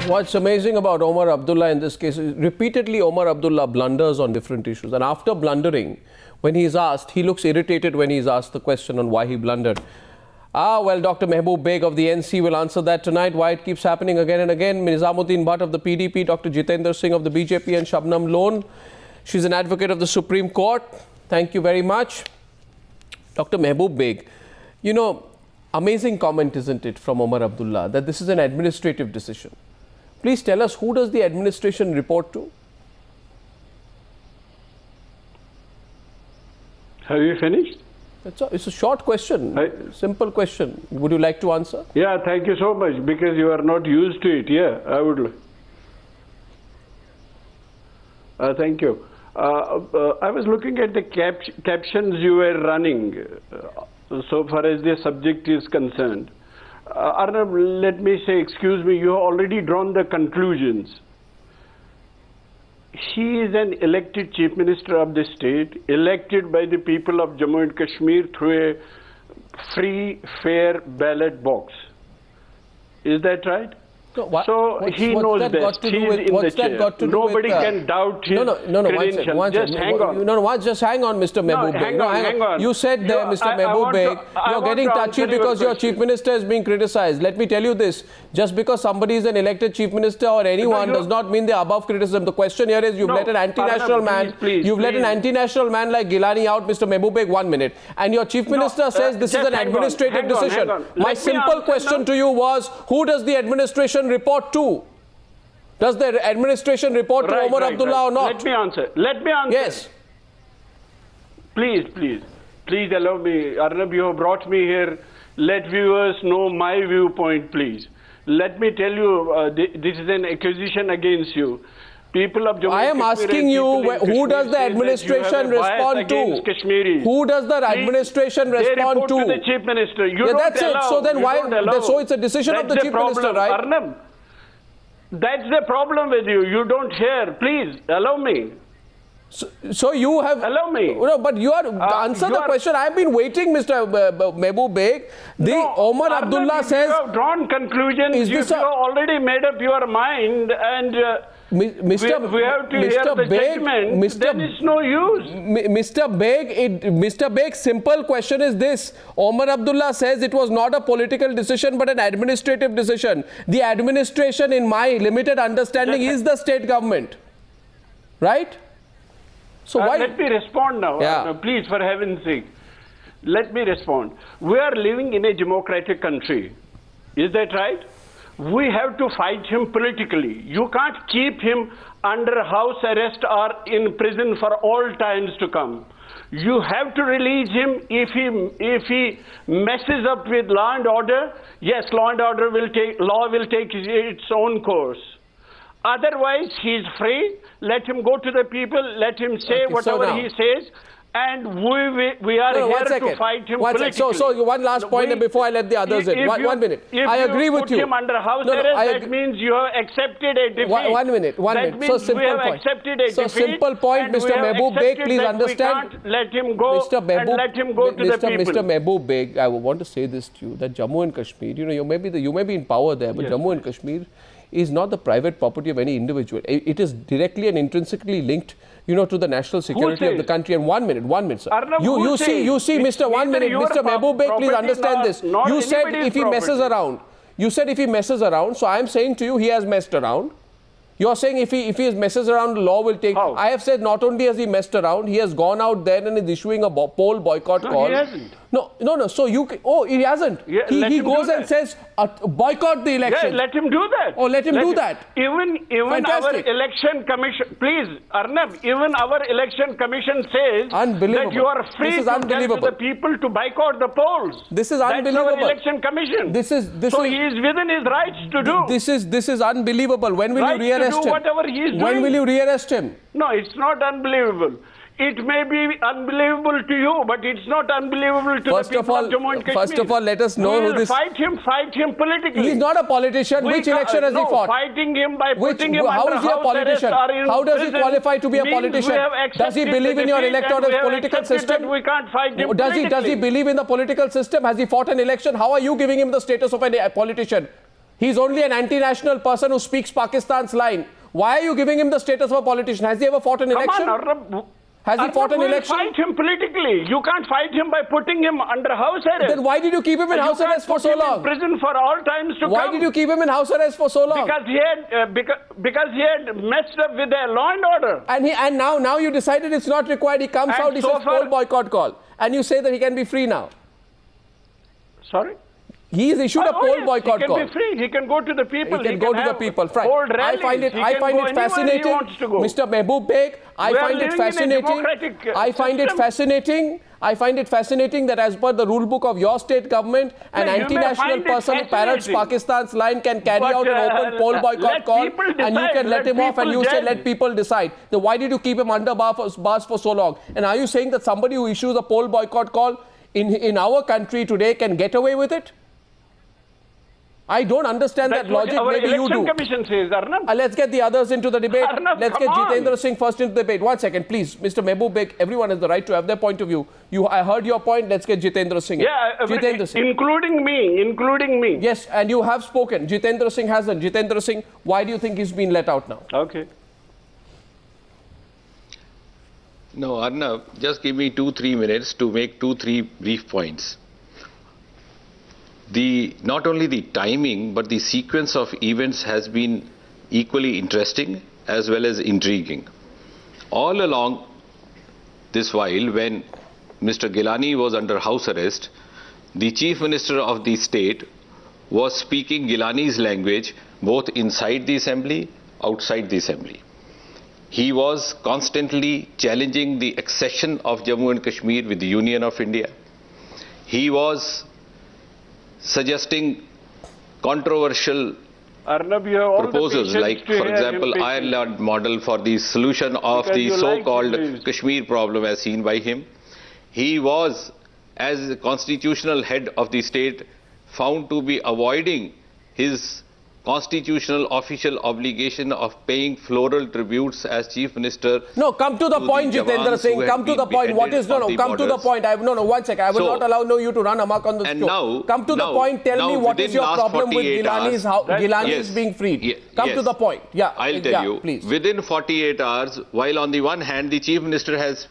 What's amazing about Omar Abdullah in this case is repeatedly Omar Abdullah blunders on different issues. And after blundering, when he's asked, he looks irritated when he's asked the question on why he blundered. Well, Dr. Mehboob Beg of the NC will answer that tonight, why it keeps happening again and again. Nizamuddin Bhatt of the PDP, Dr. Jitendra Singh of the BJP and Shabnam Lone. She's an advocate of the Supreme Court. Thank you very much. Dr. Mehboob Beg, you know, amazing comment, isn't it, from Omar Abdullah, that this is an administrative decision. Please tell us, who does the administration report to? Have you finished? It's a short question, simple question. Would you like to answer? Yeah, thank you so much, because you are not used to it. Yeah, I would. Thank you. I was looking at the captions you were running so far as the subject is concerned. Arnab, let me say, excuse me, you have already drawn the conclusions. He is an elected Chief Minister of the state, elected by the people of Jammu and Kashmir through a free, fair ballot box. Is that right? So he knows best. He is in the chair. Nobody can doubt his credentials. Just hang on. Just hang on, Mr. Mehboob Beg. Hang on. You said there, Mr. Mehboob Beg, you're getting touchy because your Chief Minister is being criticized. Let me tell you this. Just because somebody is an elected Chief Minister or anyone does not mean they're above criticism. The question here is, you've let an anti-national man, let an anti-national man like Gilani out, Mr. Mehboob Beg, 1 minute. And your Chief Minister says this is an administrative decision. My simple question to you was, who does the administration report to? Does the administration report to Omar Abdullah or not? Let me answer. Yes. Please allow me. Arnab, you have brought me here. Let viewers know my viewpoint, please. Let me tell you, this is an accusation against you. People of Jammu I am asking you, who does the administration respond to? Kashmiris. Who does the administration respond to? The Chief Minister. That's it. So then why? So it's a decision of the Chief Minister, right? Arnab, that's the problem with you. You don't hear. Please allow me. So you have... Allow me. No, but you are... answer the question. I have been waiting, Mr. Mehboob Beg. Omar Abdullah says... You have drawn conclusions. You have already made up your mind, and... we have to hear the judgment. Then it's no use. Mr. Beg, simple question is this. Omar Abdullah says it was not a political decision but an administrative decision. The administration, in my limited understanding, is the state government. Right? So why... Let me respond now. Yeah. Please, for heaven's sake. Let me respond. We are living in a democratic country. Is that right? We have to fight him politically. You can't keep him under house arrest or in prison for all times to come. You have to release him if he messes up with law and order. Yes, law will take its own course. Otherwise, he is free. Let him go to the people. Let him say whatever he says. And we are here to fight him politically. So one last point before I let the others in. 1 minute. I agree with you. If you put him under house arrest, that means you have accepted a defeat. 1 minute. That means we have accepted a defeat. So simple point, Mr. Mehboob Beg, please understand. We can't let him go and let him go to the people. Mr. Mehboob Beg, I want to say this to you, that Jammu and Kashmir, you may be in power there, but Jammu and Kashmir is not the private property of any individual. It is directly and intrinsically linked, to the national security of the country. And 1 minute, sir. Arnab, you see, Mr. 1 minute, Mr. Mehboob Beg, please understand this. You said if he messes around. You said if he messes around. So I am saying to you, he has messed around. You are saying if he messes around, the law will take... How? I have said not only has he messed around, he has gone out there and is issuing a poll boycott call. He hasn't. No. So he hasn't. Yeah, he goes and says, boycott the election. Yeah, let him do that. Let him do that. Even our election commission, please, Arnab, even our election commission says that you are free to tell to the people to boycott the polls. This is unbelievable. That's our election commission. So he is within his rights to do. This is unbelievable. When will you rearrest him? Whatever he is doing. When will you rearrest him? No, it's not unbelievable. It may be unbelievable to you, but it's not unbelievable to the people of Jammu and Kashmir. First of all, let us know who this... Fight him politically. He's not a politician. Which election has he fought? Fighting him by putting him how under is he a politician? How does he qualify to be a politician? Does he believe in your electoral political system? We can't fight him politically. Does he believe in the political system? Has he fought an election? How are you giving him the status of a politician? He's only an anti-national person who speaks Pakistan's line. Why are you giving him the status of a politician? Has he ever fought an election? Come on, Arnab. Has he fought an We'll election? fight him politically. You can't fight him by putting him under house arrest. Then why did you keep him in house arrest for so long? In prison for all times to Why come. did you keep him in house arrest for so long? Because he had because he had messed up with the law and order. And now you decided it's not required. He comes And out, he so says far- poll boycott call, and you say that he can be free now. Sorry. He is issued a poll Yes, boycott he call. can be free. He can go to the people. He can go to the have people. Fine. hold I rallies. find it He can go anywhere he fascinating, wants to go. Mr. Mehboob Beg. I We are find it living in a fascinating. democratic, I find it system. fascinating. I find it fascinating that as per the rule book of your state government, an Yeah, you may anti-national find it person who parrots fascinating. Pakistan's line can carry But, out an open poll boycott let call, people and you decide, can let him off, and people you say judge. let people decide. Then why did you keep him under bars for so long? And are you saying that somebody who issues a poll boycott call in our country today can get away with it? I don't understand That's that what logic. our Maybe you election do. commission says, Arnab. Let's get the others into the debate. Arnab, Let's come get Jitendra on. Singh first into the debate. 1 second, please. Mr. Mehboob Beg, everyone has the right to have their point of view. I heard your point. Let's get Jitendra Singh. Yeah, Jitendra Singh. including me. Yes, and you have spoken. Jitendra Singh hasn't. Jitendra Singh, why do you think he's been let out now? Okay. No, Arnab, just give me 2-3 minutes to make 2-3 brief points. Not only the timing, but the sequence of events has been equally interesting as well as intriguing. All along this while, when Mr. Gilani was under house arrest, the Chief Minister of the state was speaking Gilani's language both inside the assembly, outside the assembly. He was constantly challenging the accession of Jammu and Kashmir with the Union of India. He was suggesting controversial Arnab, you have all proposals the like, patience to for hear example, him Ireland model for the solution of Because the you like so-called English. Kashmir problem as seen by him. He was, as the constitutional head of the state, found to be avoiding his constitutional official obligation of paying floral tributes as Chief Minister. No, come to the point, jawans Jitendra who Singh. had Come to been the point. What beheaded is, no, on no, the come to the borders. point. No, 1 second. I will So- not allow you to run amok on the And show. now- Come to the now- point. Tell now me what is within your last problem with 48 Gilani's, hours- Gilani's Yes. being freed. Ye- Come yes. to the point. Yeah, I'll tell you. please. Within 48 hours, while on the one hand the Chief Minister has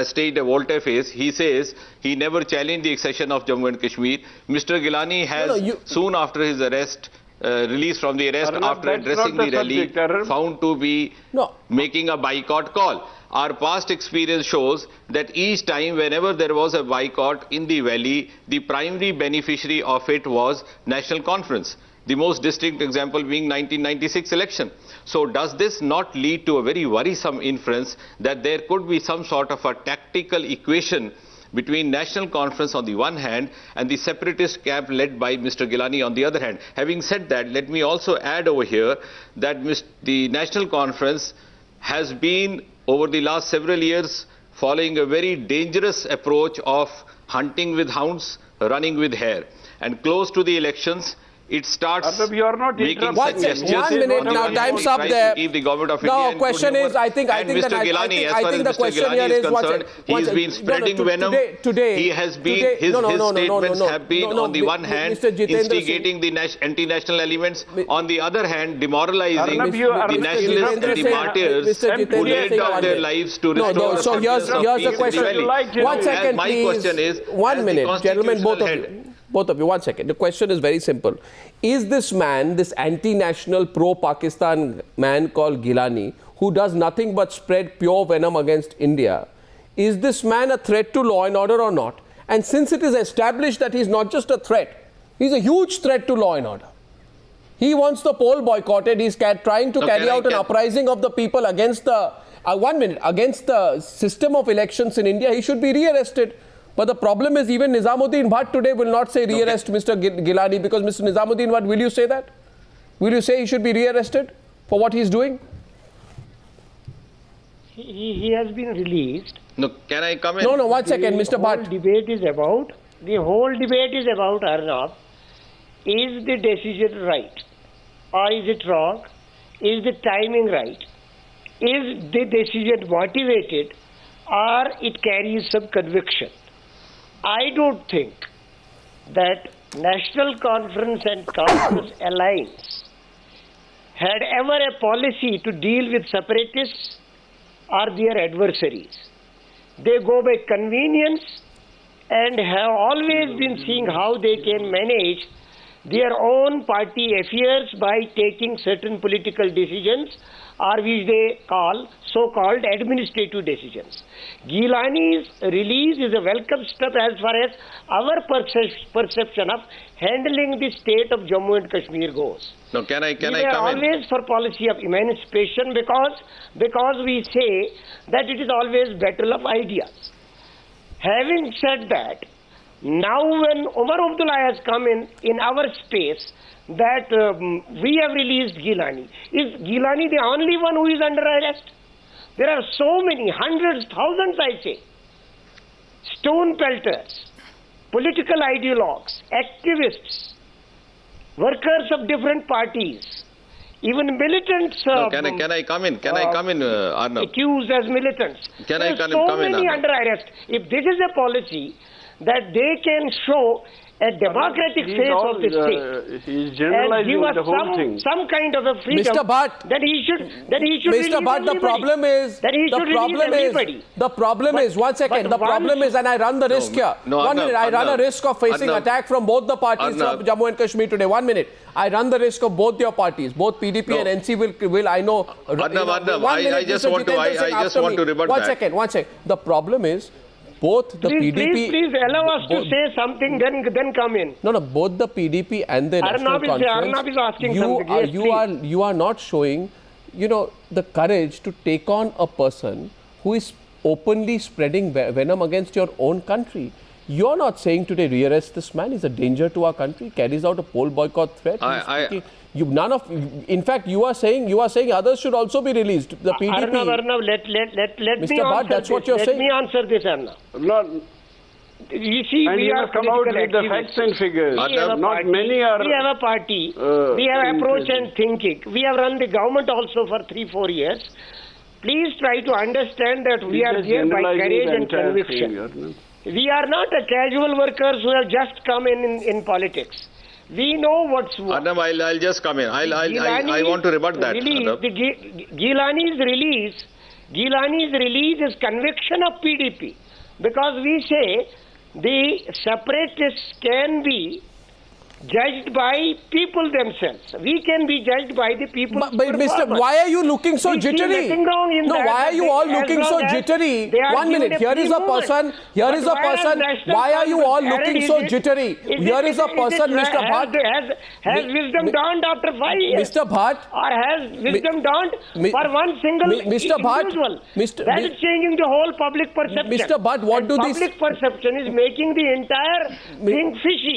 staged a volte-face, he says he never challenged the accession of Jammu and Kashmir. Mr. Gilani has, soon after his arrest, released from the arrest, Arnab, after that's addressing not the the rally, subject, Arnab. found to be No. making a boycott call. Our past experience shows that each time whenever there was a boycott in the valley, the primary beneficiary of it was National Conference. The most distinct example being 1996 election. So does this not lead to a very worrisome inference that there could be some sort of a tactical equation between National Conference on the one hand and the separatist camp led by Mr. Gilani on the other hand? Having said that, let me also add over here that the National Conference has been over the last several years following a very dangerous approach of hunting with hounds, running with hare. And close to the elections, it starts Arnab, you are not making interrupting. such gestures. 1 minute On the now, one hand, time's he up tries there. to keep the government of No, India in good question humor. is, I think And that Mr. Gilani, as I far think as the Mr. question Gilani here is is, concerned, he's been spreading venom. Today, He has been, his statements have been, on the one hand, Mr. Jitendra instigating the anti-national elements, on the other hand, demoralizing Arnab, you are the Mr. nationalists and the Jitendra martyrs Mr. who Jitendra laid Singh, down one their minute. lives to No, restore so a here's semblance of the peace question. in the valley. Like him. 1 second, My please. question is, 1 as the minute, gentlemen, both of constitutional you. Both of you, 1 second. The question is very simple. Is this man, this anti-national, pro-Pakistan man called Gilani, who does nothing but spread pure venom against India, is this man a threat to law and order or not? And since it is established that he's not just a threat, he's a huge threat to law and order. He wants the poll boycotted. He's trying to carry out an uprising of the people against the, 1 minute, against the system of elections in India. He should be rearrested. But the problem is even Nizamuddin Bhatt today will not say rearrest Mr. Gilani, because Mr. Nizamuddin Bhatt, will you say that? Will you say he should be rearrested for what he's doing? He has been released. No, can I come in? No, 1 second, Mr. The Bhatt. whole debate is about, Arnab, is the decision right or is it wrong? Is the timing right? Is the decision motivated or it carries some conviction? I don't think that National Conference and Congress Alliance had ever a policy to deal with separatists or their adversaries. They go by convenience and have always been seeing how they can manage their own party affairs by taking certain political decisions, or which they call so-called administrative decisions. Gilani's release is a welcome step as far as our perception of handling the state of Jammu and Kashmir goes. Now, can I We come are in? always for policy of emancipation because we say that it is always battle of ideas. Having said that, now when Omar Abdullah has come in our space, that we have released Gilani. Is Gilani the only one who is under arrest? There are so many, hundreds, thousands I say. Stone pelters, political ideologues, activists, workers of different parties, even militants. No, can I come in? Can I come in, Arnab? Accused as militants. Can I There are come so in, many Arnab? under arrest. If this is a policy that they can show a democratic face of the state He's and generalizing give us the whole thing. some kind of a freedom, Mr. Bhatt, then he should release Mr. Bhatt, the everybody. problem is, That he should release everybody. one second, the problem is, and I run the risk here. no, 1 minute, I run a Arnab, risk of facing Arnab, attack from both the parties from Arnab. Jammu and Kashmir today. 1 minute. I run the risk of both your parties, both PDP No. and NC will I know. Arnab, 1 minute, I just Mr. want to- Jitendra Singh I just after want me. to rebut 1 that. second, 1 second. The problem is, both the PDP... Please allow us to say something, then come in. No, both the PDP and the National Arnab is Conference, asking something. Yes, you are not showing, the courage to take on a person who is openly spreading venom against your own country. You're not saying today, rearrest this man, he's a danger to our country, carries out a poll boycott threat. In fact, you are saying others should also be released. The PDP. Arnab, let Mr. me Bhatt, answer that's what this. you're Let saying. me answer this, Arnab. No, You see, and we you are have come out political with the activists. facts and figures. We have a Not party. many are. We have a party. We have approach and thinking. We have run the government also for 3-4 years. Please try to understand that we are there by courage and conviction. We are not a casual workers who have just come in politics. We know what's what. Arnab, I'll just come in. I want to rebut that. Arnab. Gilani's release is conviction of PDP, because we say the separatists can be judged by people themselves. We can be judged by the people. But Mr. Why are you looking so We see jittery? nothing wrong in No, that, why are you all as looking so long as jittery? they are 1 minute. given a Here is a free person. movement. Here is a But whereas person. National Why are you all Conference looking is so it- jittery? Here is a person, Mr. Bhatt. Has wisdom dawned after 5 years? Mr. Bhatt. Or has wisdom dawned for one single Mr. Bhatt, individual? Mr. That is changing the whole public perception. Mr. Bhatt, what And do these- public perception is making the entire thing fishy.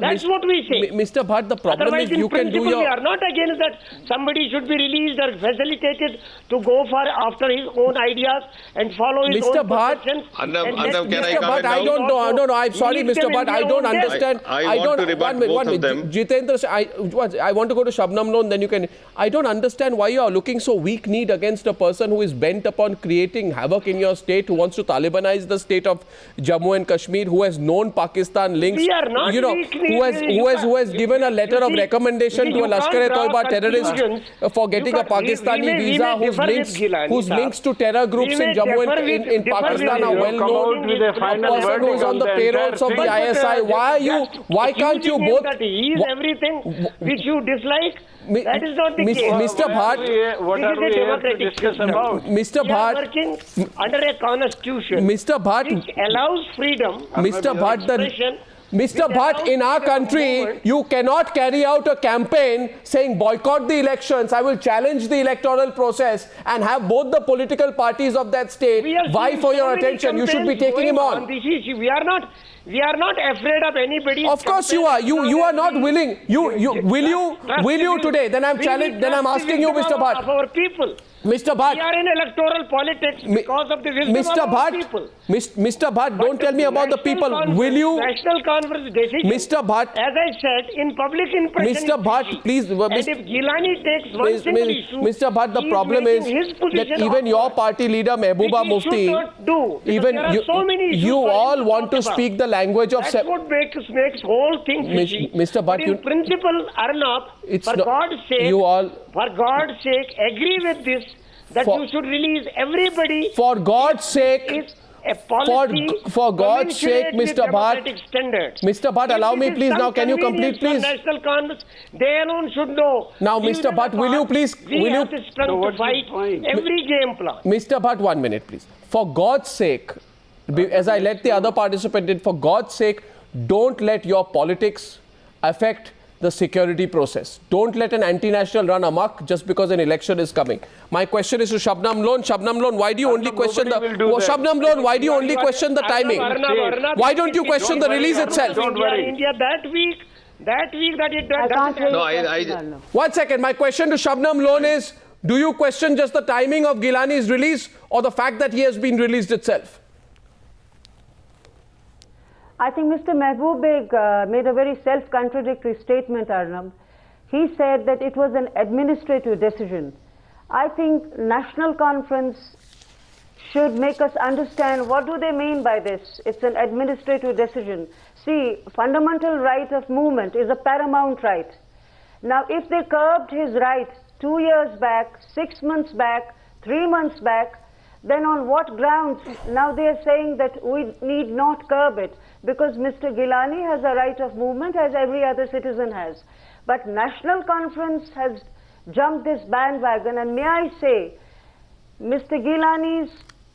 That's what we say. Mr. Bhatt, the problem Otherwise, is you in can do principle, we your... are not against that somebody should be released or facilitated to go for after his own ideas and follow his Mr. own Bhatt, perceptions. Arnab, And Arnab, can I Mr. come Bhatt, in I now? don't know. No, I'm sorry, Leave Mr. them Bhatt. in I their don't own death. understand. I want to rebut both of them. Jitendra, I want to go to Shabnam Lone, then you can... I don't understand why you are looking so weak-kneed against a person who is bent upon creating havoc in your state, who wants to Talibanize the state of Jammu and Kashmir, who has known Pakistan links, We are not weak-kneed. who has given a letter of recommendation to a Lashkar-e-Toiba terrorist for getting a Pakistani visa, whose links to terror groups in Jammu and in Pakistan are well known. with a final A person who is verdict on the on the payrolls of the entire ISI. Why can't you both... That he is everything which you dislike. That is not the case. Mr. Bhatt, What are we here to discuss about? Mr. We are Bhatt, working under a constitution Mr. Bhatt, which allows freedom. Mr. Bhatt, expression, Mr. which Bhatt, allows in our freedom of country, movement. you cannot carry out a campaign saying boycott the elections, I will challenge the electoral process, and have both the political parties of that state We are vie seeing for so your many attention. You should be campaigns taking him going on. this issue. We are not afraid of anybody. Of course you are. You are not willing. Will you today? Then I'm asking you, Mr. Bhatt. Of our people. Mr. Bhatt. We are in electoral politics because of the wisdom Mr. of our people. Mr. Bhatt, don't tell me about the people. Will you? National conference decision. Mr. Bhatt. As I said, in public impression. Mr. Bhatt, please. And if Gilani takes one single issue, Mr. Bhatt, the problem is that even your party leader, Mehbooba Mufti, even you all want to speak the language of. That's what makes whole thing fishy. Mr. Bhatt, in principle, Arnab, for God's sake, agree with this. That you should release everybody. For God's sake, for God's sake, Mr. Bhatt, Mr. Bhatt, allow me please now. Can you complete, please? National Congress, they alone should know. Now, Mr. Bhatt, will you please? We have the strength to fight every game plan. Mr. Bhatt, 1 minute, please. For God's sake, as I let the other participant in, for God's sake, don't let your politics affect the security process. Don't let an anti-national run amok just because an election is coming. My question is to Shabnam Lone. Shabnam Lone, why do you only question the Shabnam Lone? Why do you only question the timing? Why don't you question the release itself? Don't worry. India that week that it doesn't. No, 1 second. My question to Shabnam Lone is: do you question just the timing of Gilani's release or the fact that he has been released itself? I think Mr. Mehboob Beg made a very self-contradictory statement, Arnab. He said that it was an administrative decision. I think National Conference should make us understand what do they mean by this. It's an administrative decision. See, fundamental right of movement is a paramount right. Now, if they curbed his right 2 years back, 6 months back, 3 months back, then on what grounds now they are saying that we need not curb it? Because Mr. Gilani has a right of movement as every other citizen has. But National Conference has jumped this bandwagon, and may I say, Mr. Gilani's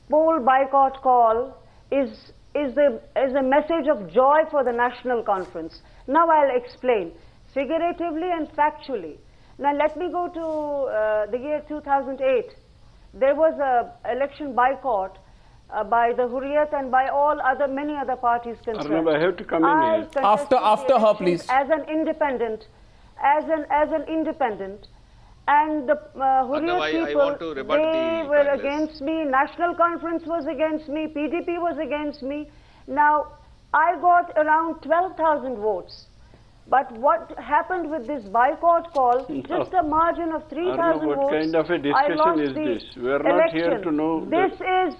poll boycott call is a message of joy for the National Conference. Now I'll explain, figuratively and factually. Now let me go to the year 2008. There was an election boycott by the Hurriyat and by many other parties concerned. Arnab, I have to come in here. After her, please. As an independent, and the Hurriyat people, they were against me. National Conference was against me. PDP was against me. Now, I got around 12,000 votes. But what happened with this boycott call, just a margin of 3,000 votes, what kind of a discussion is this? We are not here to know. This is